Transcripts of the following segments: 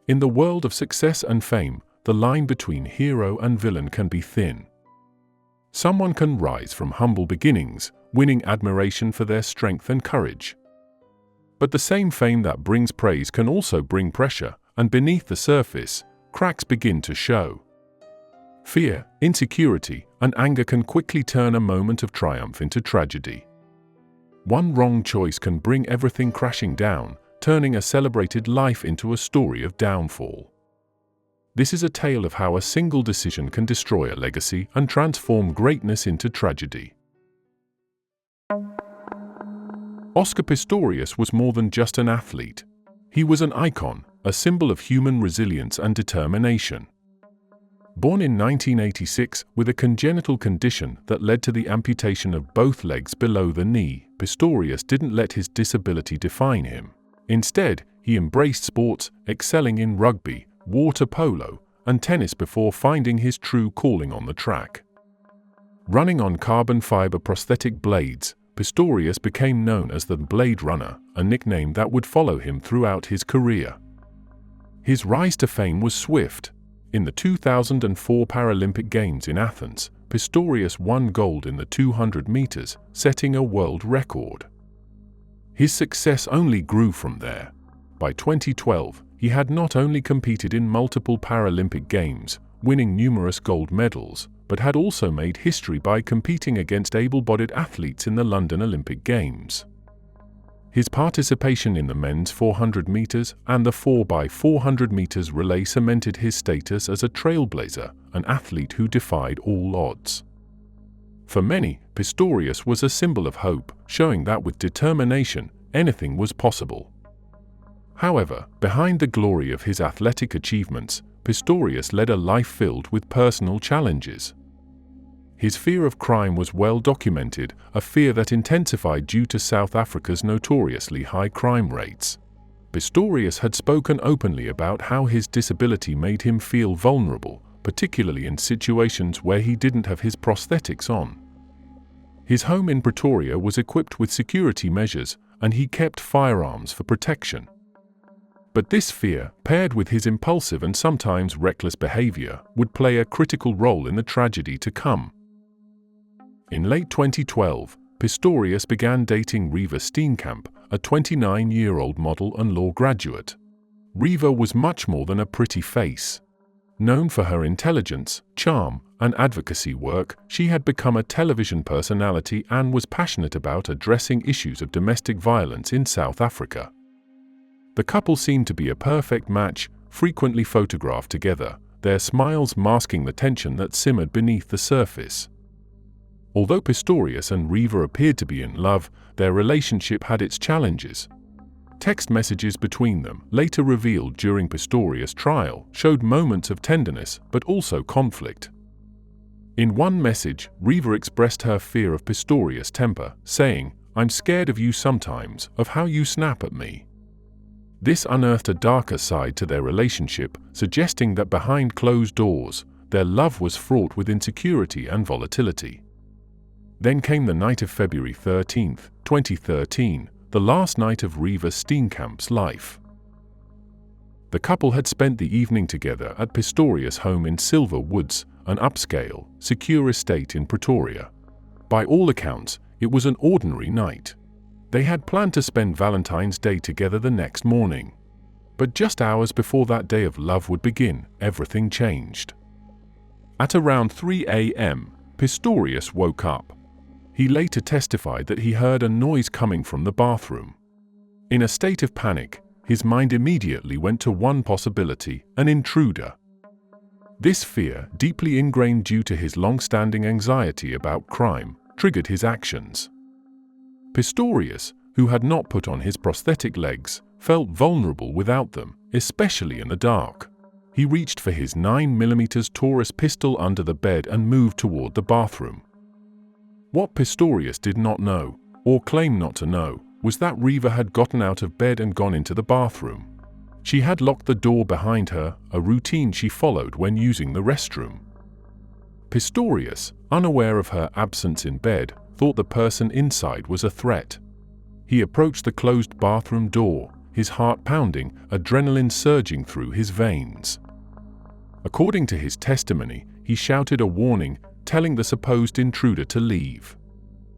In the world of success and fame, the line between hero and villain can be thin. Someone can rise from humble beginnings, winning admiration for their strength and courage. But the same fame that brings praise can also bring pressure, and beneath the surface, cracks begin to show. Fear, insecurity, and anger can quickly turn a moment of triumph into tragedy. One wrong choice can bring everything crashing down, turning a celebrated life into a story of downfall. This is a tale of how a single decision can destroy a legacy and transform greatness into tragedy. Oscar Pistorius was more than just an athlete. He was an icon, a symbol of human resilience and determination. Born in 1986 with a congenital condition that led to the amputation of both legs below the knee, Pistorius didn't let his disability define him. Instead, he embraced sports, excelling in rugby, water polo, and tennis before finding his true calling on the track. Running on carbon fiber prosthetic blades, Pistorius became known as the Blade Runner, a nickname that would follow him throughout his career. His rise to fame was swift. In the 2004 Paralympic Games in Athens, Pistorius won gold in the 200 meters, setting a world record. His success only grew from there. By 2012, he had not only competed in multiple Paralympic Games, winning numerous gold medals, but had also made history by competing against able-bodied athletes in the London Olympic Games. His participation in the men's 400 meters and the 4x400 meters relay cemented his status as a trailblazer, an athlete who defied all odds. For many, Pistorius was a symbol of hope, showing that with determination, anything was possible. However, behind the glory of his athletic achievements, Pistorius led a life filled with personal challenges. His fear of crime was well documented, a fear that intensified due to South Africa's notoriously high crime rates. Pistorius had spoken openly about how his disability made him feel vulnerable, particularly in situations where he didn't have his prosthetics on. His home in Pretoria was equipped with security measures, and he kept firearms for protection. But this fear, paired with his impulsive and sometimes reckless behavior, would play a critical role in the tragedy to come. In late 2012, Pistorius began dating Reeva Steenkamp, a 29-year-old model and law graduate. Reeva was much more than a pretty face. Known for her intelligence, charm, and advocacy work, she had become a television personality and was passionate about addressing issues of domestic violence in South Africa. The couple seemed to be a perfect match, frequently photographed together, their smiles masking the tension that simmered beneath the surface. Although Pistorius and Reeva appeared to be in love, their relationship had its challenges. Text messages between them, later revealed during Pistorius' trial, showed moments of tenderness but also conflict. In one message, Reeva expressed her fear of Pistorius' temper, saying, "I'm scared of you sometimes, of how you snap at me." This unearthed a darker side to their relationship, suggesting that behind closed doors, their love was fraught with insecurity and volatility. Then came the night of February 13, 2013, the last night of Reeva Steenkamp's life. The couple had spent the evening together at Pistorius' home in Silver Woods, an upscale, secure estate in Pretoria. By all accounts, it was an ordinary night. They had planned to spend Valentine's Day together the next morning. But just hours before that day of love would begin, everything changed. At around 3 a.m., Pistorius woke up. He later testified that he heard a noise coming from the bathroom. In a state of panic, his mind immediately went to one possibility: an intruder. This fear, deeply ingrained due to his long-standing anxiety about crime, triggered his actions. Pistorius, who had not put on his prosthetic legs, felt vulnerable without them, especially in the dark. He reached for his 9mm Taurus pistol under the bed and moved toward the bathroom. What Pistorius did not know, or claim not to know, was that Reeva had gotten out of bed and gone into the bathroom. She had locked the door behind her, a routine she followed when using the restroom. Pistorius, unaware of her absence in bed, thought the person inside was a threat. He approached the closed bathroom door, his heart pounding, adrenaline surging through his veins. According to his testimony, he shouted a warning, telling the supposed intruder to leave.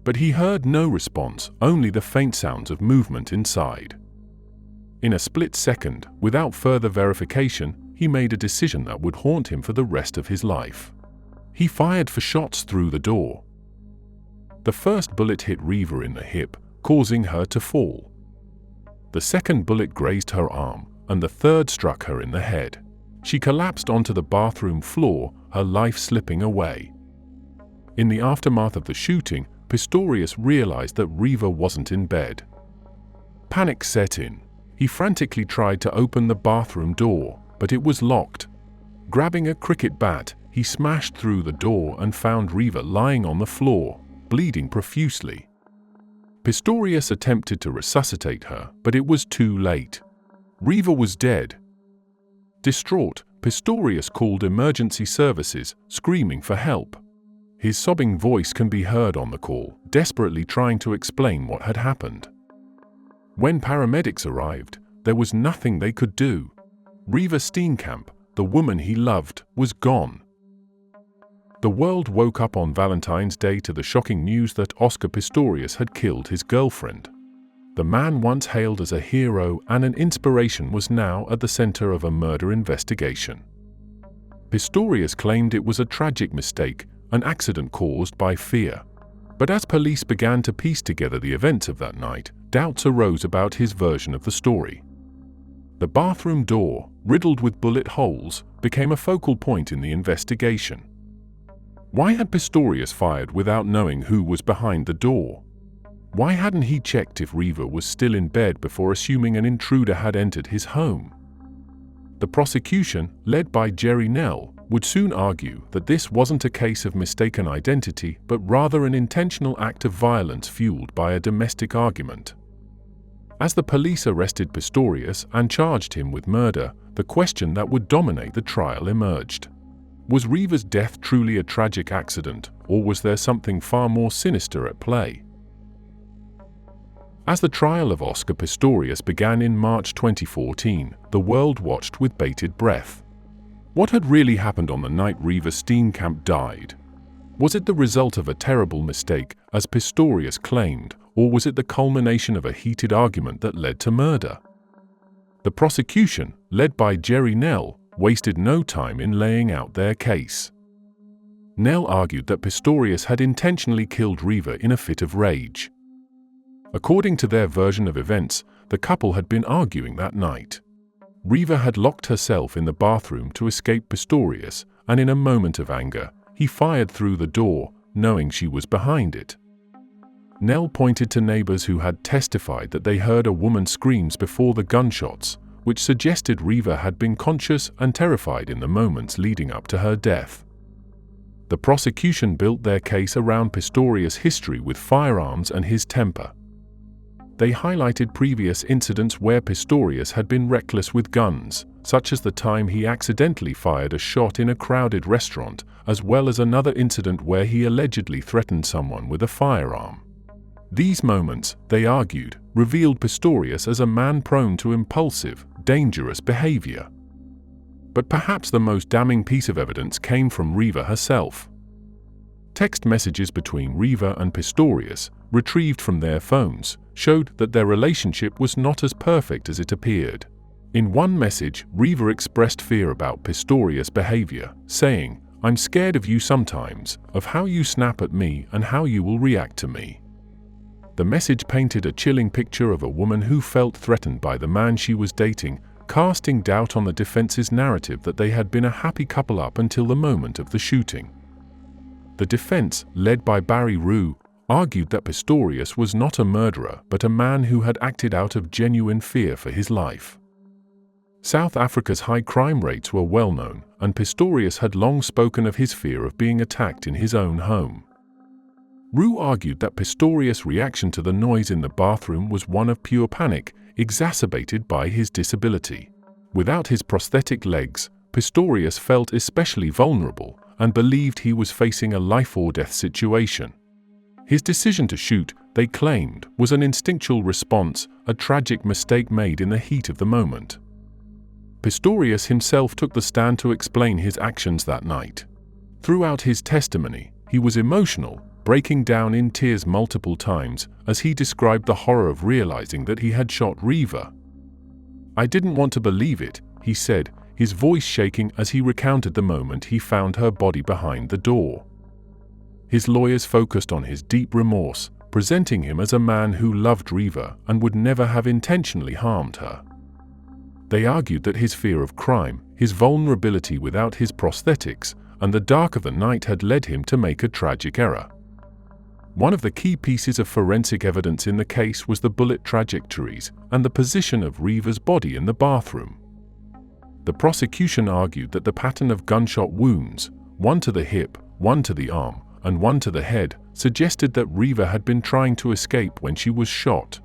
But he heard no response, only the faint sounds of movement inside. In a split second, without further verification, he made a decision that would haunt him for the rest of his life. He fired 4 shots through the door. The first bullet hit Reeva in the hip, causing her to fall. The second bullet grazed her arm, and the third struck her in the head. She collapsed onto the bathroom floor, her life slipping away. In the aftermath of the shooting, Pistorius realized that Reeva wasn't in bed. Panic set in. He frantically tried to open the bathroom door, but it was locked. Grabbing a cricket bat, he smashed through the door and found Reeva lying on the floor, bleeding profusely. Pistorius attempted to resuscitate her, but it was too late. Reeva was dead. Distraught, Pistorius called emergency services, screaming for help. His sobbing voice can be heard on the call, desperately trying to explain what had happened. When paramedics arrived, there was nothing they could do. Reeva Steenkamp, the woman he loved, was gone. The world woke up on Valentine's Day to the shocking news that Oscar Pistorius had killed his girlfriend. The man once hailed as a hero and an inspiration was now at the center of a murder investigation. Pistorius claimed it was a tragic mistake, an accident caused by fear. But as police began to piece together the events of that night, doubts arose about his version of the story. The bathroom door, riddled with bullet holes, became a focal point in the investigation. Why had Pistorius fired without knowing who was behind the door? Why hadn't he checked if Reeva was still in bed before assuming an intruder had entered his home? The prosecution, led by Jerry Nell, would soon argue that this wasn't a case of mistaken identity but rather an intentional act of violence fueled by a domestic argument. As the police arrested Pistorius and charged him with murder, the question that would dominate the trial emerged. Was Reeva's death truly a tragic accident, or was there something far more sinister at play? As the trial of Oscar Pistorius began in March 2014, the world watched with bated breath. What had really happened on the night Reeva Steenkamp died? Was it the result of a terrible mistake, as Pistorius claimed, or was it the culmination of a heated argument that led to murder? The prosecution, led by Jerry Nell, wasted no time in laying out their case. Nell argued that Pistorius had intentionally killed Reeva in a fit of rage. According to their version of events, the couple had been arguing that night. Reeva had locked herself in the bathroom to escape Pistorius, and in a moment of anger, he fired through the door, knowing she was behind it. Nell pointed to neighbors who had testified that they heard a woman's screams before the gunshots, which suggested Reeva had been conscious and terrified in the moments leading up to her death. The prosecution built their case around Pistorius' history with firearms and his temper. They highlighted previous incidents where Pistorius had been reckless with guns, such as the time he accidentally fired a shot in a crowded restaurant, as well as another incident where he allegedly threatened someone with a firearm. These moments, they argued, revealed Pistorius as a man prone to impulsive, dangerous behavior. But perhaps the most damning piece of evidence came from Reeva herself. Text messages between Reeva and Pistorius, retrieved from their phones, showed that their relationship was not as perfect as it appeared. In one message, Reeva expressed fear about Pistorius' behavior, saying, "I'm scared of you sometimes, of how you snap at me and how you will react to me." The message painted a chilling picture of a woman who felt threatened by the man she was dating, casting doubt on the defense's narrative that they had been a happy couple up until the moment of the shooting. The defense, led by Barry Rue, argued that Pistorius was not a murderer but a man who had acted out of genuine fear for his life. South Africa's high crime rates were well known, and Pistorius had long spoken of his fear of being attacked in his own home. Rue argued that Pistorius' reaction to the noise in the bathroom was one of pure panic, exacerbated by his disability. Without his prosthetic legs, Pistorius felt especially vulnerable and believed he was facing a life-or-death situation. His decision to shoot, they claimed, was an instinctual response, a tragic mistake made in the heat of the moment. Pistorius himself took the stand to explain his actions that night. Throughout his testimony, he was emotional, breaking down in tears multiple times as he described the horror of realizing that he had shot Reeva. "I didn't want to believe it," he said, his voice shaking as he recounted the moment he found her body behind the door. His lawyers focused on his deep remorse, presenting him as a man who loved Reeva and would never have intentionally harmed her. They argued that his fear of crime, his vulnerability without his prosthetics, and the dark of the night had led him to make a tragic error. One of the key pieces of forensic evidence in the case was the bullet trajectories and the position of Reeva's body in the bathroom. The prosecution argued that the pattern of gunshot wounds, one to the hip, one to the arm, and one to the head, suggested that Reeva had been trying to escape when she was shot.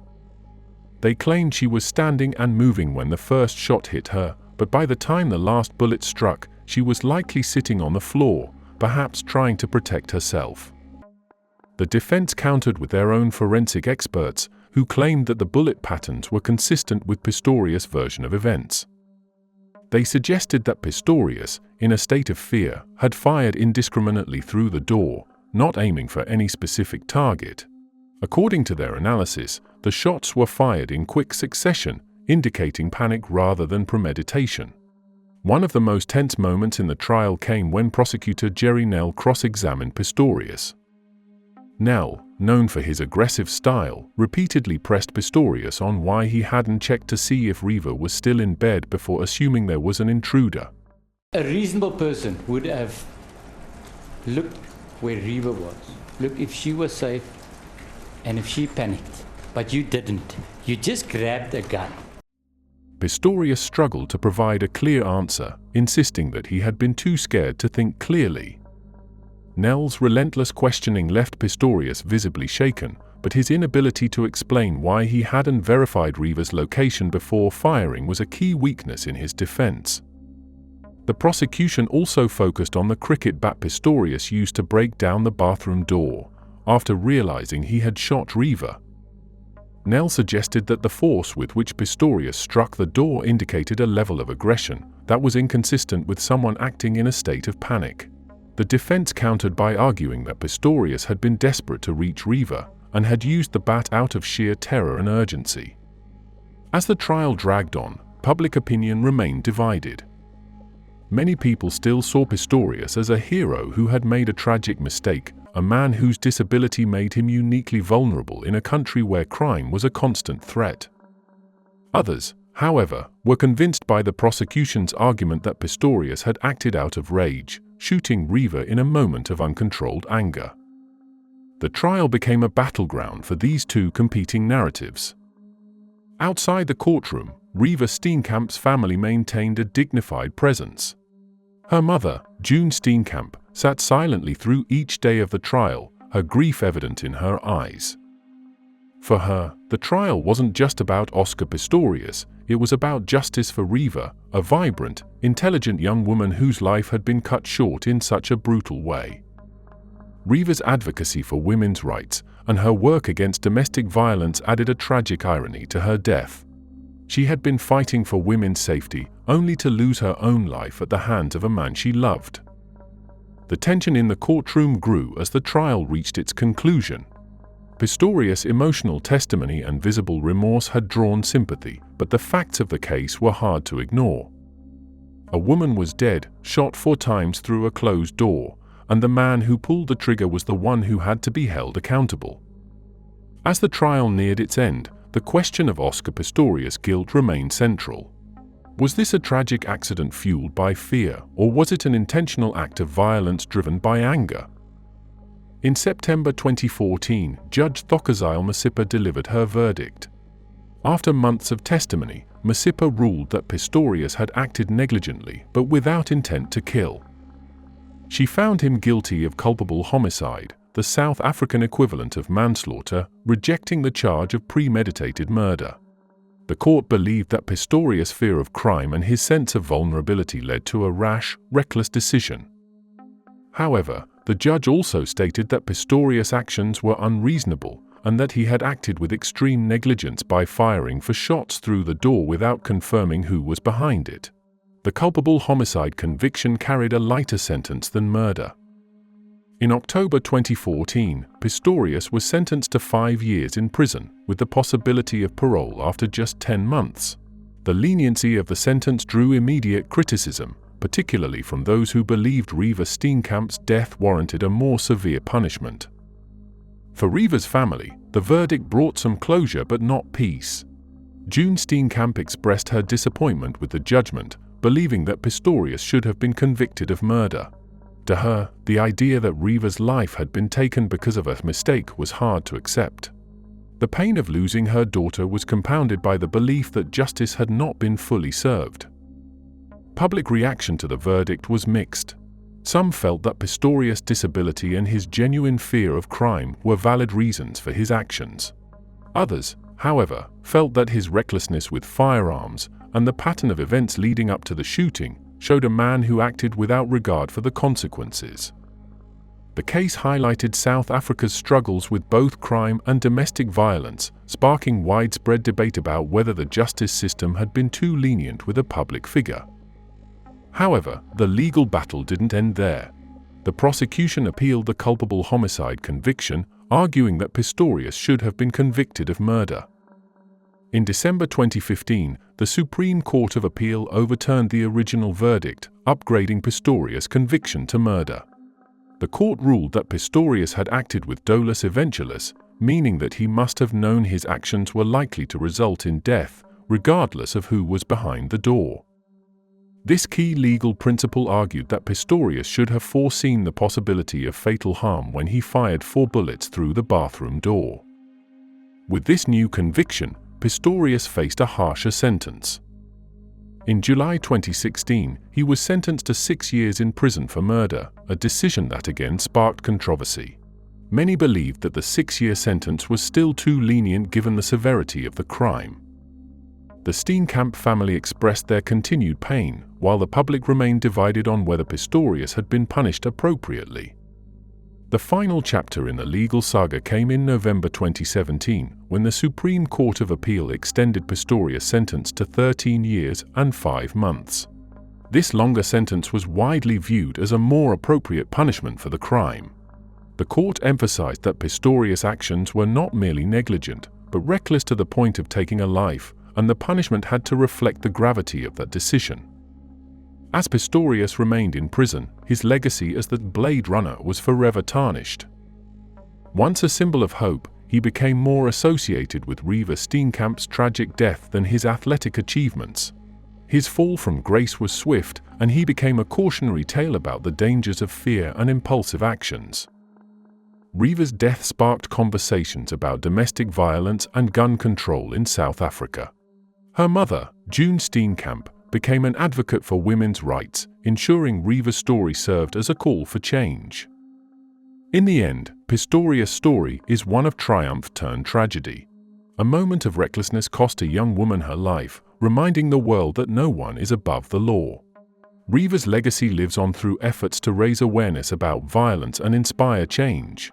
They claimed she was standing and moving when the first shot hit her, but by the time the last bullet struck, she was likely sitting on the floor, perhaps trying to protect herself. The defense countered with their own forensic experts, who claimed that the bullet patterns were consistent with Pistorius' version of events. They suggested that Pistorius, in a state of fear, had fired indiscriminately through the door, not aiming for any specific target. According to their analysis, the shots were fired in quick succession, indicating panic rather than premeditation. One of the most tense moments in the trial came when prosecutor Jerry Nell cross-examined Pistorius. Nell, known for his aggressive style, repeatedly pressed Pistorius on why he hadn't checked to see if Reeva was still in bed before assuming there was an intruder. A reasonable person would have looked where Reeva was, looked if she was safe and if she panicked. But you didn't. You just grabbed a gun. Pistorius struggled to provide a clear answer, insisting that he had been too scared to think clearly. Nell's relentless questioning left Pistorius visibly shaken, but his inability to explain why he hadn't verified Reeva's location before firing was a key weakness in his defense. The prosecution also focused on the cricket bat Pistorius used to break down the bathroom door, after realizing he had shot Reeva. Nell suggested that the force with which Pistorius struck the door indicated a level of aggression that was inconsistent with someone acting in a state of panic. The defense countered by arguing that Pistorius had been desperate to reach Reeva and had used the bat out of sheer terror and urgency. As the trial dragged on, public opinion remained divided. Many people still saw Pistorius as a hero who had made a tragic mistake, a man whose disability made him uniquely vulnerable in a country where crime was a constant threat. Others, however, were convinced by the prosecution's argument that Pistorius had acted out of rage, shooting Reeva in a moment of uncontrolled anger. The trial became a battleground for these two competing narratives. Outside the courtroom, Reeva Steenkamp's family maintained a dignified presence. Her mother, June Steenkamp, sat silently through each day of the trial, her grief evident in her eyes. For her, the trial wasn't just about Oscar Pistorius, it was about justice for Reeva, a vibrant, intelligent young woman whose life had been cut short in such a brutal way. Reeva's advocacy for women's rights and her work against domestic violence added a tragic irony to her death. She had been fighting for women's safety, only to lose her own life at the hands of a man she loved. The tension in the courtroom grew as the trial reached its conclusion. Pistorius' emotional testimony and visible remorse had drawn sympathy, but the facts of the case were hard to ignore. A woman was dead, shot 4 times through a closed door, and the man who pulled the trigger was the one who had to be held accountable. As the trial neared its end, the question of Oscar Pistorius' guilt remained central. Was this a tragic accident fueled by fear, or was it an intentional act of violence driven by anger? In September 2014, Judge Thokozile Masipa delivered her verdict. After months of testimony, Masipa ruled that Pistorius had acted negligently but without intent to kill. She found him guilty of culpable homicide, the South African equivalent of manslaughter, rejecting the charge of premeditated murder. The court believed that Pistorius' fear of crime and his sense of vulnerability led to a rash, reckless decision. However, the judge also stated that Pistorius' actions were unreasonable and that he had acted with extreme negligence by firing 4 shots through the door without confirming who was behind it. The culpable homicide conviction carried a lighter sentence than murder. In October 2014, Pistorius was sentenced to 5 years in prison, with the possibility of parole after just 10 months. The leniency of the sentence drew immediate criticism, particularly from those who believed Reeva Steenkamp's death warranted a more severe punishment. For Reeva's family, the verdict brought some closure but not peace. June Steenkamp expressed her disappointment with the judgment, believing that Pistorius should have been convicted of murder. To her, the idea that Reeva's life had been taken because of a mistake was hard to accept. The pain of losing her daughter was compounded by the belief that justice had not been fully served. Public reaction to the verdict was mixed. Some felt that Pistorius' disability and his genuine fear of crime were valid reasons for his actions. Others, however, felt that his recklessness with firearms and the pattern of events leading up to the shooting showed a man who acted without regard for the consequences. The case highlighted South Africa's struggles with both crime and domestic violence, sparking widespread debate about whether the justice system had been too lenient with a public figure. However, the legal battle didn't end there. The prosecution appealed the culpable homicide conviction, arguing that Pistorius should have been convicted of murder. In December 2015, the Supreme Court of Appeal overturned the original verdict, upgrading Pistorius' conviction to murder. The court ruled that Pistorius had acted with dolus eventualis, meaning that he must have known his actions were likely to result in death, regardless of who was behind the door. This key legal principle argued that Pistorius should have foreseen the possibility of fatal harm when he fired 4 bullets through the bathroom door. With this new conviction, Pistorius faced a harsher sentence. In July 2016, he was sentenced to 6 years in prison for murder, a decision that again sparked controversy. Many believed that the 6-year sentence was still too lenient given the severity of the crime. The Steenkamp family expressed their continued pain, while the public remained divided on whether Pistorius had been punished appropriately. The final chapter in the legal saga came in November 2017, when the Supreme Court of Appeal extended Pistorius' sentence to 13 years and 5 months. This longer sentence was widely viewed as a more appropriate punishment for the crime. The court emphasized that Pistorius' actions were not merely negligent, but reckless to the point of taking a life, and the punishment had to reflect the gravity of that decision. As Pistorius remained in prison, his legacy as the Blade Runner was forever tarnished. Once a symbol of hope, he became more associated with Reeva Steenkamp's tragic death than his athletic achievements. His fall from grace was swift, and he became a cautionary tale about the dangers of fear and impulsive actions. Reeva's death sparked conversations about domestic violence and gun control in South Africa. Her mother, June Steenkamp, became an advocate for women's rights, ensuring Reeva's story served as a call for change. In the end, Pistorius' story is one of triumph turned tragedy. A moment of recklessness cost a young woman her life, reminding the world that no one is above the law. Reeva's legacy lives on through efforts to raise awareness about violence and inspire change.